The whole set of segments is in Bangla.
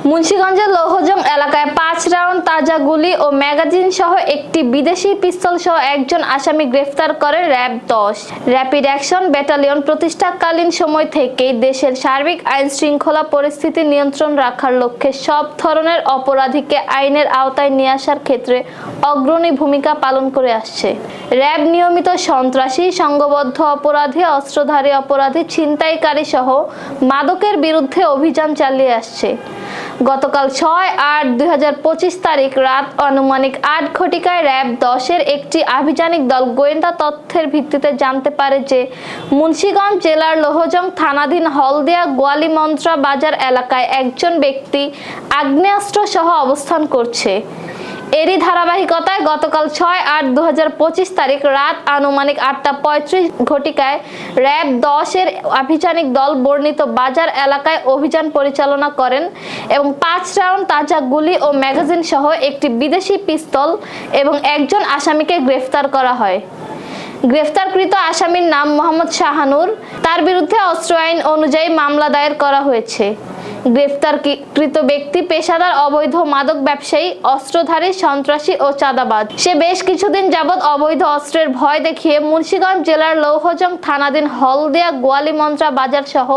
মুন্সিগঞ্জের লৌহজং এলাকায় 5 রাউন্ড তাজা গুলি ও ম্যাগাজিন সহ একটি বিদেশি পিস্তল সহ একজন আসামি গ্রেফতার করে র্যাব 10। র্যাপিড অ্যাকশন ব্যাটালিয়ন প্রতিষ্ঠাকালীন সময় থেকেই দেশের সার্বিক আইন শৃঙ্খলা পরিস্থিতি নিয়ন্ত্রণ রাখার লক্ষ্যে সব ধরনের অপরাধীকে আইনের আওতায় নিয়ে আসার ক্ষেত্রে অগ্রণী ভূমিকা পালন করে আসছে। র্যাব নিয়মিত সন্ত্রাসী, সংঘবদ্ধ অপরাধী, অস্ত্রধারী অপরাধী, ছিনতাইকারী সহ মাদকের বিরুদ্ধে অভিযান চালিয়ে আসছে। গতকাল 6/8/2025 তারিখ রাত আনুমানিক 8 ঘটিকায় র্যাব 10-এর একটি আভিযানিক দল গোয়েন্দা তথ্যের ভিত্তিতে জানতে পারে যে মুন্সিগঞ্জ জেলার লৌহজং থানাধীন হলদিয়া গোয়ালিমন্ত্রা বাজার এলাকায় একজন ব্যক্তি আগ্নেয়াস্ত্র সহ অবস্থান করছে। এরই ধারাবাহিকতায় গতকাল 6/8/2025 তারিখ রাত আনুমানিক 8:35 ঘটিকায় র্যাব 10-এর আভিযানিক দল বর্ণিত বাজার এলাকায় অভিযান পরিচালনা করেন এবং 5 রাউন্ড তাজা গুলি ও ম্যাগাজিন সহ একটি বিদেশি পিস্তল এবং একজন আসামিকে গ্রেফতার করা হয়। গ্রেফতারকৃত আসামির নাম মোহাম্মদ শাহানুর। তার বিরুদ্ধে অস্ত্র আইন অনুযায়ী মামলা দায়ের করা হয়েছে। গ্রেফতারকৃত ব্যক্তি পেশাদার অবৈধ মাদক ব্যবসায়ী, অস্ত্রধারী, সন্ত্রাসী ও চাঁদাবাজ। সে বেশ কিছুদিন যাবৎ অবৈধ অস্ত্রের ভয় দেখিয়ে মুন্সিগঞ্জ জেলার লৌহজং থানাধীন হলদিয়া গোয়ালিমন্ত্রা বাজার সহ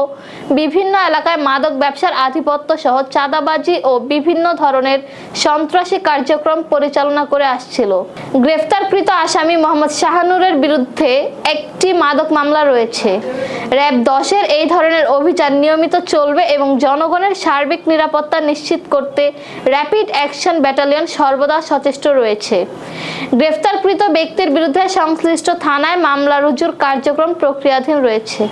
বিভিন্ন এলাকায় মাদক ব্যবসার আধিপত্য সহ চাঁদাবাজি ও বিভিন্ন ধরনের সন্ত্রাসী কার্যক্রম পরিচালনা করে আসছিল। গ্রেফতারকৃত আসামি মোহাম্মদ শাহানুরের বিরুদ্ধে একটি মাদক মামলা রয়েছে। র্যাব 10-এর এই ধরনের অভিযান নিয়মিত চলবে এবং জনগণের সার্বিক নিরাপত্তা নিশ্চিত করতে র্যাপিড অ্যাকশন ব্যাটালিয়ন সর্বদা সচেষ্ট রয়েছে। গ্রেফতারকৃত ব্যক্তির বিরুদ্ধে সংশ্লিষ্ট থানায় মামলা রুজুর কার্যক্রম প্রক্রিয়াধীন রয়েছে।